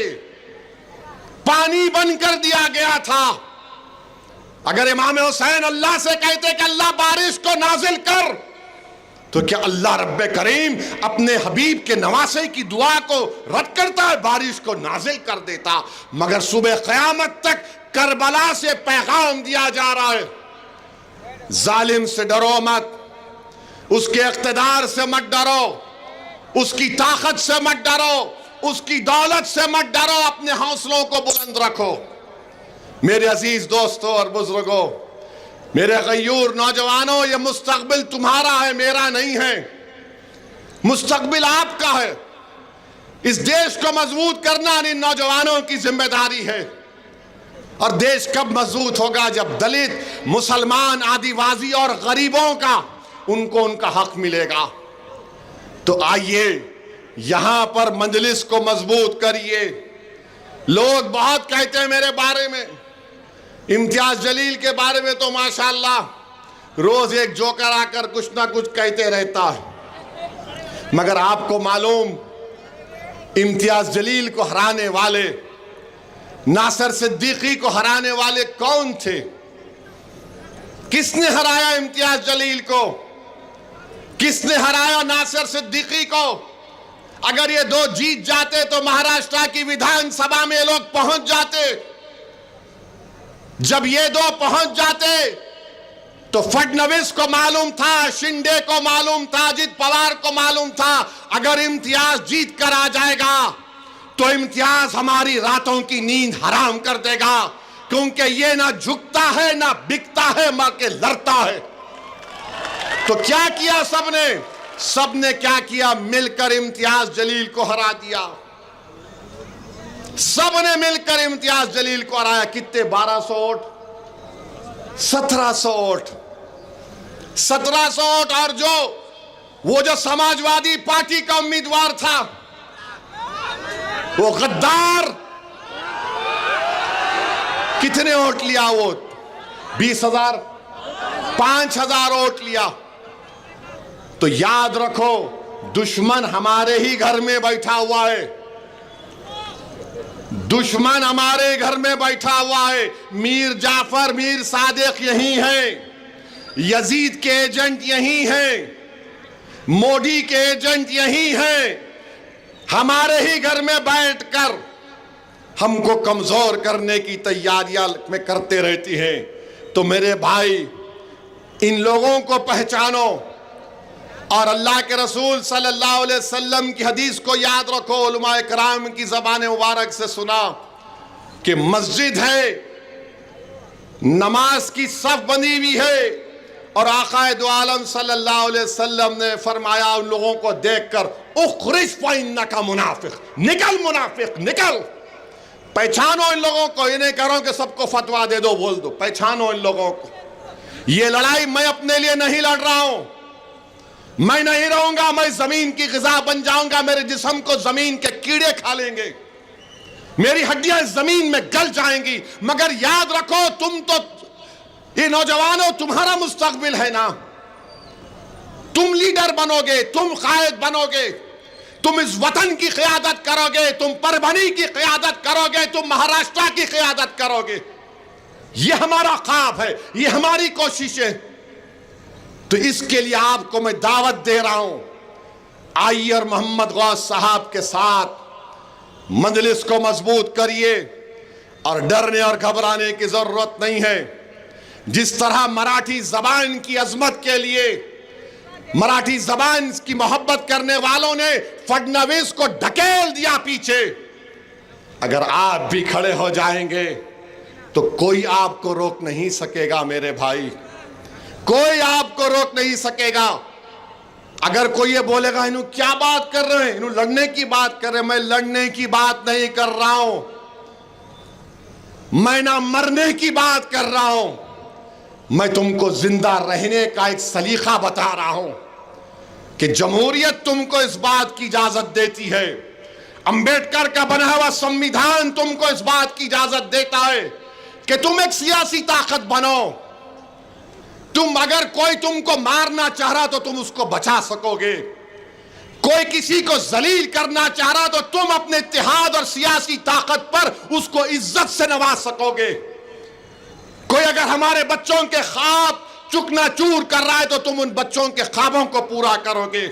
पानी बंद कर दिया गया था। अगर इमाम हुसैन अल्लाह से कहते कि अल्लाह बारिश को नाजिल कर, तो क्या अल्लाह रब्बे करीम अपने हबीब के नवासे की दुआ को रद्द करता है? बारिश को नाजिल कर देता। मगर सुबह क़यामत तक करबला से पैगाम दिया जा रहा है, जालिम से डरो मत, उसके इक़्तिदार से मत डरो, उसकी ताकत से मत डरो, उसकी दौलत से मत डरो, अपने हौसलों को बुलंद रखो। मेरे अजीज दोस्तों और बुजुर्गों, मेरे गयूर नौजवानों, ये मुस्तकबिल तुम्हारा है, मेरा नहीं है। मुस्तकबिल आपका है। इस देश को मजबूत करना इन नौजवानों की जिम्मेदारी है। और देश कब मजबूत होगा? जब दलित, मुसलमान, आदिवासी और गरीबों का उनको उनका हक मिलेगा। तो आइए यहां पर मजलिस को मजबूत करिए। लोग बहुत कहते हैं मेरे बारे में, इम्तियाज जलील के बारे में तो माशाअल्लाह रोज एक जोकर आकर कुछ ना कुछ कहते रहता है। मगर आपको मालूम, इम्तियाज जलील को हराने वाले, नासिर सिद्दीकी को हराने वाले कौन थे? किसने हराया इम्तियाज जलील को? किसने हराया नासिर सिद्दीकी को? अगर ये दो जीत जाते तो महाराष्ट्र की विधानसभा में लोग पहुंच जाते। जब ये दो पहुंच जाते तो फडणवीस को मालूम था, शिंदे को मालूम था, अजित पवार को मालूम था, अगर इम्तियाज जीत कर आ जाएगा तो इम्तियाज हमारी रातों की नींद हराम कर देगा, क्योंकि ये ना झुकता है ना बिकता है, मां के लड़ता है। तो क्या किया सबने? सबने क्या किया? मिलकर इम्तियाज जलील को हरा दिया। सबने मिलकर इम्तियाज जलील को हराया। कितने? 1200 वोट, 1700 वोट, 1700 वोट। और वो जो समाजवादी पार्टी का उम्मीदवार था, वो गद्दार, कितने वोट लिया? वो 20,000, 5,000 वोट लिया। तो याद रखो, दुश्मन हमारे ही घर में बैठा हुआ है, दुश्मन हमारे घर में बैठा हुआ है। मीर जाफर, मीर सादिक यही है, यजीद के एजेंट यही हैं, मोदी के एजेंट यही हैं। हमारे ही घर में बैठकर हमको कमजोर करने की तैयारियां में करते रहती हैं। तो मेरे भाई, इन लोगों को पहचानो और अल्लाह के रसूल सल्लल्लाहु अलैहि वसल्लम की हदीस को याद रखो। उलमाए कराम की ज़बान मुबारक से सुना कि मस्जिद है, नमाज की सफ बनी हुई है, और आकाए दो आलम सल्लल्लाहु अलैहि वसल्लम ने फरमाया उन लोगों को देखकर, उखरिज फइन्नका मुनाफिक, निकल मुनाफिक निकल। पहचानो इन लोगों को। ये नहीं करो कि सबको फतवा दे दो, बोल दो। पहचानो इन लोगों को। ये लड़ाई मैं अपने लिए नहीं लड़ रहा हूं। मैं नहीं रहूंगा, मैं जमीन की ग़िज़ा बन जाऊंगा, मेरे जिस्म को जमीन के कीड़े खा लेंगे, मेरी हड्डियां जमीन में गल जाएंगी। मगर याद रखो, तुम तो, ये नौजवानों, तुम्हारा मुस्तकबिल है ना। तुम लीडर बनोगे, तुम कायद बनोगे, तुम इस वतन की क़यादत करोगे, तुम परभनी की क़यादत करोगे, तुम महाराष्ट्र की क़यादत करोगे। ये हमारा ख्वाब है, ये हमारी कोशिश है। तो इसके लिए आपको मैं दावत दे रहा हूं, आइए और मोहम्मद गौस साहब के साथ मजलिस को मजबूत करिए। और डरने और घबराने की जरूरत नहीं है। जिस तरह मराठी जबान की अजमत के लिए, मराठी जबान की मोहब्बत करने वालों ने फडणवीस को ढकेल दिया पीछे, अगर आप भी खड़े हो जाएंगे तो कोई आपको रोक नहीं सकेगा मेरे भाई, कोई आपको रोक नहीं सकेगा। अगर कोई ये बोलेगा इन्हों क्या बात कर रहे हैं, इन्हों लड़ने की बात कर रहे हैं, मैं लड़ने की बात नहीं कर रहा हूं, मैं ना मरने की बात कर रहा हूं, मैं तुमको जिंदा रहने का एक सलीका बता रहा हूं। कि जमहूरियत तुमको इस बात की इजाजत देती है, अंबेडकर का बना हुआ संविधान तुमको इस बात की इजाजत देता है कि तुम एक सियासी ताकत बनो। तुम अगर कोई तुमको मारना चाह रहा तो तुम उसको बचा सकोगे, कोई किसी को जलील करना चाह रहा तो तुम अपने इत्तेहाद और सियासी ताकत पर उसको इज्जत से नवाज सकोगे। कोई अगर हमारे बच्चों के ख्वाब चुकनाचूर कर रहा है तो तुम उन बच्चों के ख्वाबों को पूरा करोगे।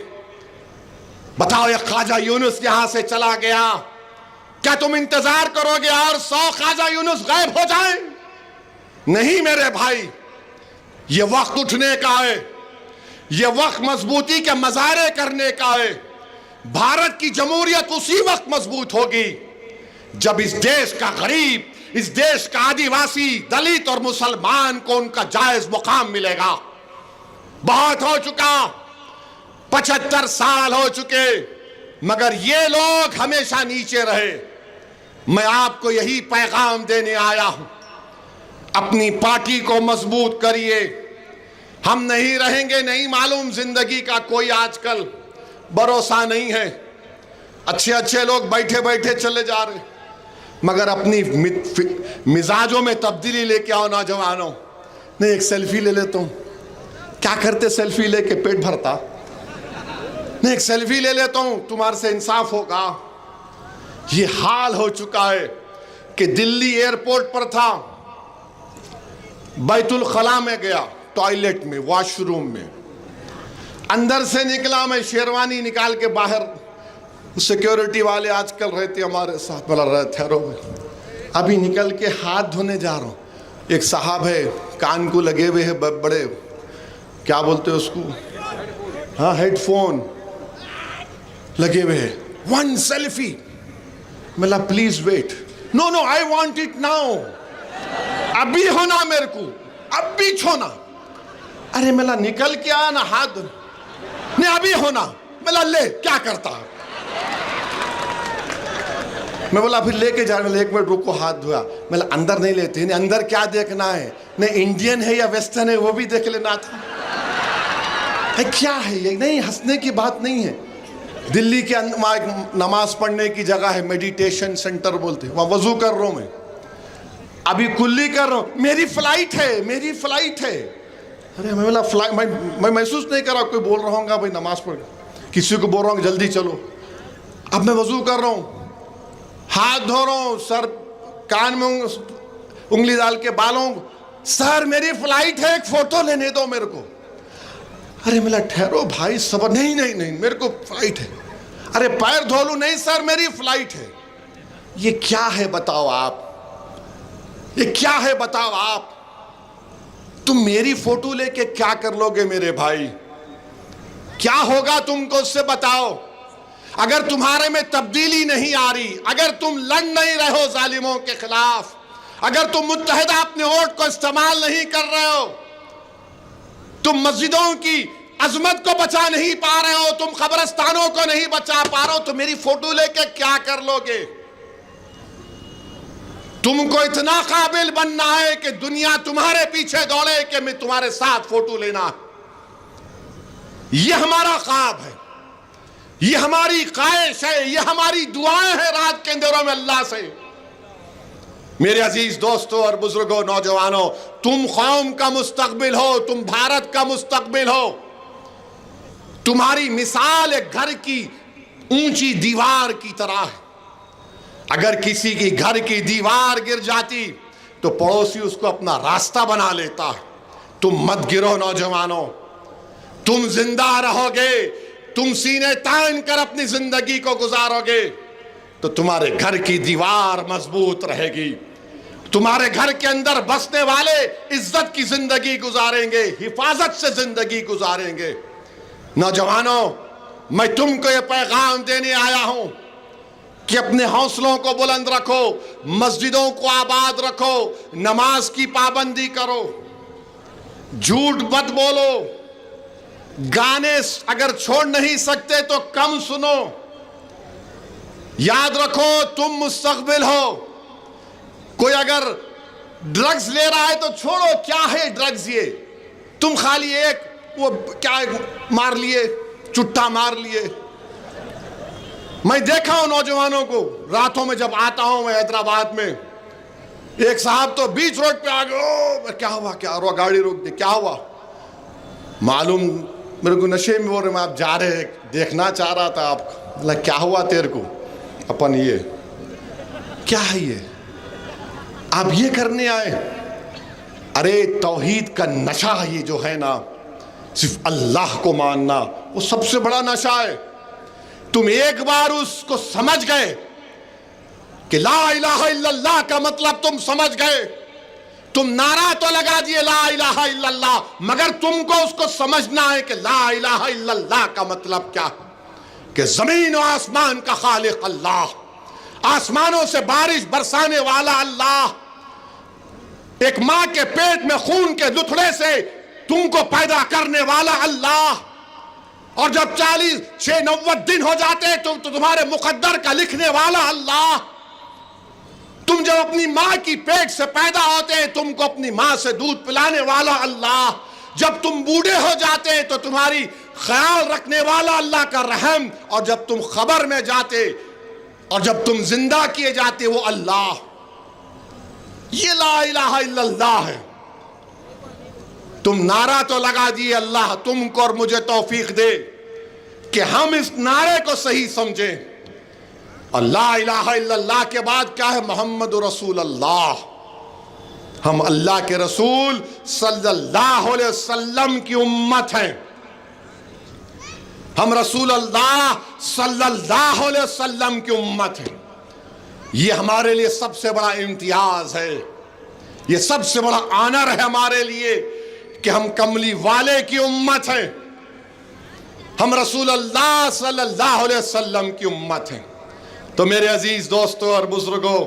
बताओ, ये ख्वाजा यूनुस यहां से चला गया, क्या तुम इंतजार करोगे और 100 ख्वाजा यूनुस गायब हो जाए? नहीं मेरे भाई, ये वक्त उठने का है, ये वक्त मजबूती के मजारे करने का है। भारत की जमहूरियत उसी वक्त मजबूत होगी जब इस देश का गरीब, इस देश का आदिवासी, दलित और मुसलमान को उनका जायज मुकाम मिलेगा। बहुत हो चुका, 75 साल हो चुके, मगर ये लोग हमेशा नीचे रहे। मैं आपको यही पैगाम देने आया हूं, अपनी पार्टी को मजबूत करिए। हम नहीं रहेंगे नहीं मालूम, जिंदगी का कोई आजकल भरोसा नहीं है। अच्छे अच्छे लोग बैठे बैठे चले जा रहे, मगर अपनी मिजाजों में तब्दीली लेके आओ नौजवानों। नहीं, एक सेल्फी ले लेता हूं, क्या करते सेल्फी लेके, पेट भरता? नहीं, एक सेल्फी ले लेता हूं, तुम्हारे से इंसाफ होगा। ये हाल हो चुका है कि दिल्ली एयरपोर्ट पर था, बैतुल खला में गया, टॉयलेट में, वॉशरूम में, अंदर से निकला, मैं शेरवानी निकाल के बाहर, सिक्योरिटी वाले आजकल रहते हमारे साथ, बोला रहे ठहरो, अभी निकल के हाथ धोने जा रहा हूँ। एक साहब है, कान को लगे हुए है बड़े, क्या बोलते हैं उसको, हाँ, हेडफोन लगे हुए हैं। वन सेल्फी, मिला, please wait, no no I want it now, अभी होना मेरे को, अभी छोना। अरे मिला, निकल के आना, हाथ नहीं, अभी होना। मिला, ले, क्या करता? मैं बोला फिर लेके जा रहे, 1 मिनट रुको, हाथ धोया। मैं अंदर नहीं लेते, नहीं अंदर क्या देखना है, नहीं इंडियन है या वेस्टर्न है वो भी देख लेना था। है क्या है ये? नहीं, हंसने की बात नहीं है। दिल्ली के नमाज पढ़ने की जगह है, मेडिटेशन सेंटर बोलते, वहां वजू कर रहा हूं मैं, अभी कुल्ली कर रहा हूं, मेरी फ्लाइट है, मेरी फ्लाइट है। अरे मैं बोला फ्लाइट, मैं महसूस नहीं कर रहा कोई बोल रहा हूँ भाई नमाज पढ़, किसी को बोल रहा हूँ जल्दी चलो। अब मैं वजू कर रहा हूँ, हाथ धो रहा हूँ, सर कान में उंगली डाल के बालों, सर मेरी फ्लाइट है, एक फोटो लेने दो मेरे को। अरे मिला, ठहरो भाई, सबर, नहीं नहीं नहीं मेरे को फ्लाइट है। अरे पैर धो लूं, नहीं सर मेरी फ्लाइट है। ये क्या है बताओ आप, ये क्या है बताओ आप? तुम मेरी फोटो लेके क्या कर लोगे मेरे भाई? क्या होगा तुमको, उससे बताओ। अगर तुम्हारे में तब्दीली नहीं आ रही, अगर तुम लड़ नहीं रहे हो जालिमों के खिलाफ, अगर तुम मुत्तहिदा अपने वोट को इस्तेमाल नहीं कर रहे हो, तुम मस्जिदों की अजमत को बचा नहीं पा रहे हो, तुम कब्रिस्तानों को नहीं बचा पा रहे हो, तो मेरी फोटो लेके क्या कर लोगे? तुमको इतना काबिल बनना है कि दुनिया तुम्हारे पीछे दौड़े कि मैं तुम्हारे साथ फोटो लेना। यह हमारा ख्वाब है, ये हमारी ख्वाहिश है, ये हमारी दुआएं हैं रात के अंधेरों में अल्लाह से। मेरे अजीज दोस्तों और बुजुर्गों, नौजवानों, तुम कौम का मुस्तकबिल हो, तुम भारत का मुस्तकबिल हो। तुम्हारी मिसाल एक घर की ऊंची दीवार की तरह है। अगर किसी की घर की दीवार गिर जाती तो पड़ोसी उसको अपना रास्ता बना लेता है। तुम मत गिरो नौजवानों, तुम जिंदा रहोगे, तुम सीने तान कर अपनी जिंदगी को गुजारोगे तो तुम्हारे घर की दीवार मजबूत रहेगी। तुम्हारे घर के अंदर बसने वाले इज्जत की जिंदगी गुजारेंगे, हिफाजत से जिंदगी गुजारेंगे। नौजवानों, मैं तुमको ये पैगाम देने आया हूं कि अपने हौसलों को बुलंद रखो, मस्जिदों को आबाद रखो, नमाज की पाबंदी करो, झूठ मत बोलो, गाने अगर छोड़ नहीं सकते तो कम सुनो। याद रखो तुम मुस्तकबिल हो। कोई अगर ड्रग्स ले रहा है तो छोड़ो, क्या है ड्रग्स, ये तुम खाली एक वो क्या मार लिए, चुट्टा मार लिए। मैं देखा हूं नौजवानों को, रातों में जब आता हूं मैं हैदराबाद में, एक साहब तो बीच रोड पे आ गए, ओ क्या हुआ, क्या हुआ, गाड़ी रोक दी, क्या हुआ, मालूम मेरे को नशे में बोल रहे, मैं आप जा रहे, देखना चाह रहा था आपको। मतलब क्या हुआ तेरे को, अपन ये क्या है, ये आप ये करने आए? अरे तौहीद का नशा ये जो है ना, सिर्फ अल्लाह को मानना, वो सबसे बड़ा नशा है। तुम एक बार उसको समझ गए कि ला इलाहा इल्लल्लाह का मतलब तुम समझ गए, तुम नारा तो लगा दिए ला इलाहा इल्लल्लाह, मगर तुमको उसको समझना है कि ला इलाहा इल्लल्लाह का मतलब क्या है, कि जमीन और आसमान का खालिक अल्लाह, आसमानों से बारिश बरसाने वाला अल्लाह, एक मां के पेट में खून के लुथड़े से तुमको पैदा करने वाला अल्लाह, और जब 40-90 दिन हो जाते तो तुम्हारे मुकद्दर का लिखने वाला अल्लाह, तुम जब अपनी मां की पेट से पैदा होते तुमको अपनी मां से दूध पिलाने वाला अल्लाह, जब तुम बूढ़े हो जाते तो तुम्हारी ख्याल रखने वाला अल्लाह का रहम, और जब तुम खबर में जाते और जब तुम जिंदा किए जाते वो अल्लाह। ये ला इलाहा इल्लल्लाह है। तुम नारा तो लगा दिए, अल्लाह तुमको और मुझे तौफीक दे कि हम इस नारे को सही समझें। और ला इलाहा इल्लल्लाह के बाद क्या है, मोहम्मद रसूल अल्लाह, हम अल्लाह के रसूल सल्लल्लाहु अलैहि वसल्लम की उम्मत हैं, हम रसूल अल्लाह सल्लल्लाहु अलैहि वसल्लम की उम्मत हैं। ये हमारे लिए सबसे बड़ा इम्तियाज है, ये सबसे बड़ा आनर है हमारे लिए कि हम कमली वाले की उम्मत हैं, हम रसूल अल्लाह सल्लल्लाहु अलैहि वसल्लम की उम्मत हैं। तो मेरे अजीज दोस्तों और बुजुर्गों,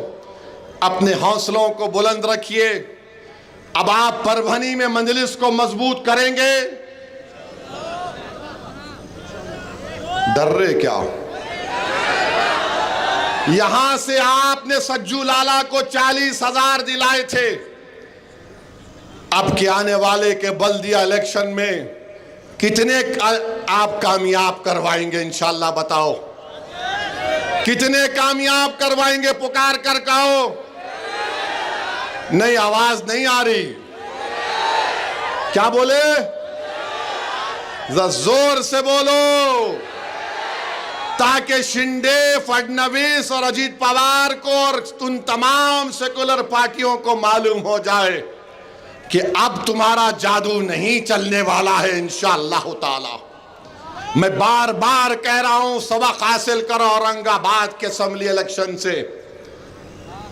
अपने हौसलों को बुलंद रखिए। अब आप परभनी में मजलिस को मजबूत करेंगे। डर रहे क्या? यहां से आपने सज्जू लाला को 40,000 दिलाए थे, अब के आने वाले के बल्दिया इलेक्शन में कितने आप कामयाब करवाएंगे इंशाल्लाह? बताओ कितने कामयाब करवाएंगे? पुकार कर कहो। नहीं, आवाज नहीं आ रही, क्या बोले? जोर से बोलो, ताकि शिंदे, फडणवीस और अजीत पवार को और उन तमाम सेकुलर पार्टियों को मालूम हो जाए कि अब तुम्हारा जादू नहीं चलने वाला है इंशाअल्लाह ताला। मैं बार बार कह रहा हूं, सबक हासिल करो औरंगाबाद के असेंबली इलेक्शन से।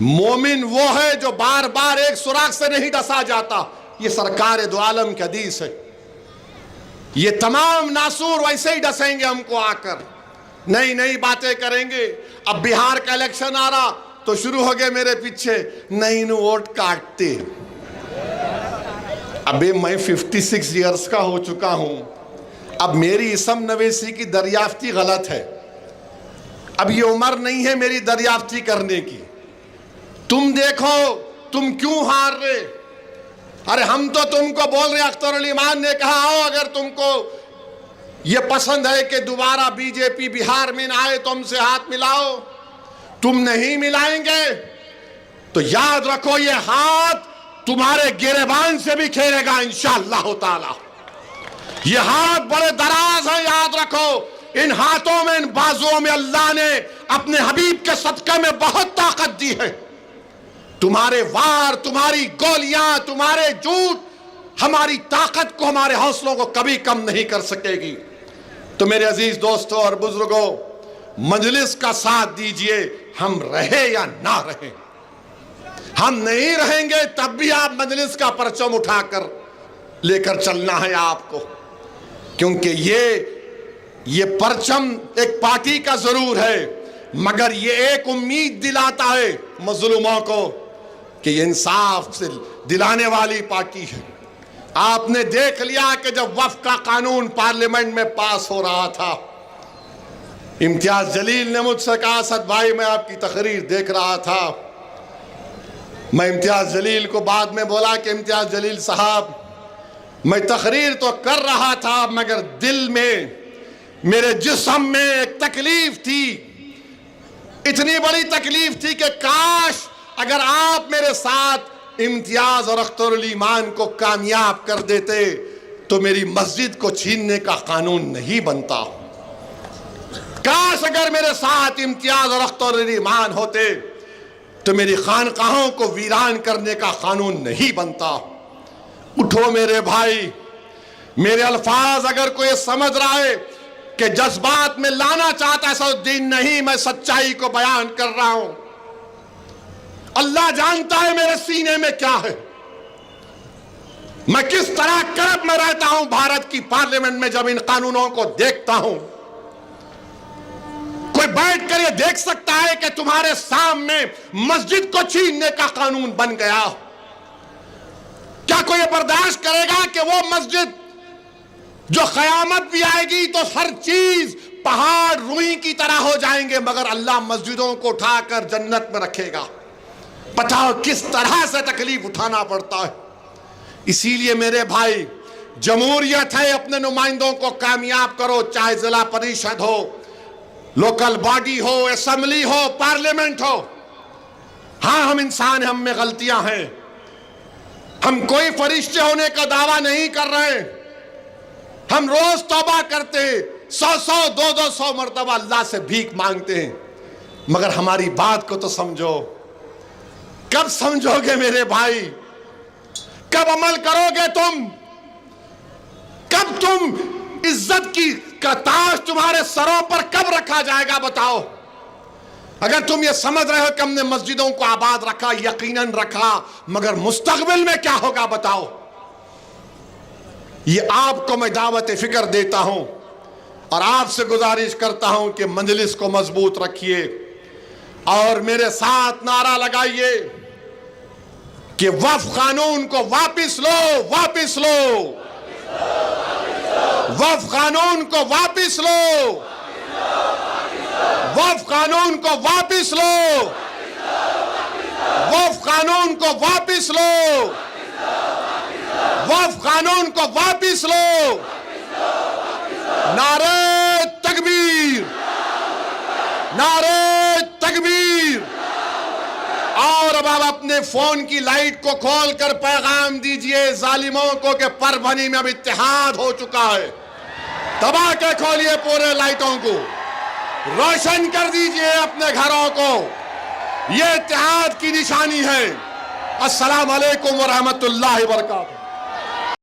मोमिन वो है जो बार बार एक सुराख से नहीं डसा जाता, ये सरकार दो आलम की हदीस है। ये तमाम नासूर वैसे ही डसेंगे हमको आकर, नई नई बातें करेंगे। अब बिहार का इलेक्शन आ रहा तो शुरू हो गए मेरे पीछे, नहीं नु वोट काटते। अबे मैं 56 ईयर्स का हो चुका हूं, अब मेरी इसम नवेसी की दरियाफ्ती गलत है, अब ये उम्र नहीं है मेरी दरियाफ्ती करने की। तुम देखो तुम क्यों हार रहे। अरे हम तो तुमको बोल रहे, अख्तर उल ईमान ने कहा हो अगर तुमको ये पसंद है कि दोबारा बीजेपी बिहार में आए तो हमसे हाथ मिलाओ। तुम नहीं मिलाएंगे तो याद रखो ये हाथ तुम्हारे गिरेबान से भी खेलेगा इंशाअल्लाह ताला। ये हाथ बड़े दराज है, याद रखो। इन हाथों में, इन बाजुओं में अल्लाह ने अपने हबीब के सदक़े में बहुत ताकत दी है। तुम्हारे वार, तुम्हारी गोलियां, तुम्हारे झूठ हमारी ताकत को, हमारे हौसलों को कभी कम नहीं कर सकेगी। तो मेरे अजीज दोस्तों और बुजुर्गों, मजलिस का साथ दीजिए, हम रहे या ना रहे। हम नहीं रहेंगे तब भी आप मजलिस का परचम उठाकर लेकर चलना है आपको, क्योंकि ये परचम एक पार्टी का जरूर है, मगर ये एक उम्मीद दिलाता है मजलूमों को कि ये इंसाफ से दिलाने वाली पार्टी है। आपने देख लिया कि जब वक्फ का कानून पार्लियामेंट में पास हो रहा था, इम्तियाज जलील ने मुझसे कहा, असद भाई मैं आपकी तकरीर देख रहा था। मैं इम्तियाज जलील को बाद में बोला कि इम्तियाज जलील साहब, मैं तकरीर तो कर रहा था मगर दिल में मेरे जिस्म में एक तकलीफ थी, इतनी बड़ी तकलीफ थी कि काश अगर आप मेरे साथ इम्तियाज और अख्तरुल ईमान को कामयाब कर देते तो मेरी मस्जिद को छीनने का कानून नहीं बनता। काश अगर मेरे साथ इम्तियाज और अख्तरुल ईमान होते तो मेरी खानकाहों को वीरान करने का कानून नहीं बनता। उठो मेरे भाई, मेरे अल्फाज अगर कोई समझ रहा है कि जज्बात में लाना चाहता है सदुद्दीन, नहीं, मैं सच्चाई को बयान कर रहा हूं। अल्लाह जानता है मेरे सीने में क्या है, मैं किस तरह करब में रहता हूं भारत की पार्लियामेंट में। जब इन कानूनों को देखता हूं, कोई बैठ कर ये देख सकता है कि तुम्हारे सामने मस्जिद को छीनने का कानून बन गया? क्या कोई ये बर्दाश्त करेगा कि वो मस्जिद जो कयामत भी आएगी तो हर चीज पहाड़ रुई की तरह हो जाएंगे, मगर अल्लाह मस्जिदों को उठाकर जन्नत में रखेगा? बताओ किस तरह से तकलीफ उठाना पड़ता है। इसीलिए मेरे भाई, जमहूरियत है, अपने नुमाइंदों को कामयाब करो, चाहे जिला परिषद हो, लोकल बॉडी हो, असेंबली हो, पार्लियामेंट हो। हाँ, हम इंसान हैं, हम में गलतियां हैं, हम कोई फरिश्ते होने का दावा नहीं कर रहे। हम रोज तौबा करते हैं, 100 200 मरतबा अल्लाह से भीख मांगते हैं, मगर हमारी बात को तो समझो। कब समझोगे मेरे भाई? कब अमल करोगे तुम? कब तुम इज्जत का ताज तुम्हारे सरों पर कब रखा जाएगा? बताओ। अगर तुम ये समझ रहे हो कि हमने मस्जिदों को आबाद रखा, यकीनन रखा, मगर मुस्तकबिल में क्या होगा बताओ? ये आपको मैं दावत फिक्र देता हूं और आपसे गुजारिश करता हूं कि मजलिस को मजबूत रखिए और मेरे साथ नारा लगाइए कि वक्फ कानून को वापिस लो, वापिस लो, वक्फ कानून को वापिस लो, वक्फ कानून को वापिस लो, वक्फ कानून को वापिस लो, वक्फ कानून को वापिस लो। नारे तकबीर, नारे तकबीर। और अब आप अपने फोन की लाइट को खोलकर पैगाम दीजिए जालिमों को कि परभनी में अब इत्तेहाद हो चुका है। दबा के खोलिए पूरे लाइटों को, रोशन कर दीजिए अपने घरों को, यह इत्तेहाद की निशानी है। अस्सलाम वालेकुम व रहमतुल्लाहि व बरकातहू।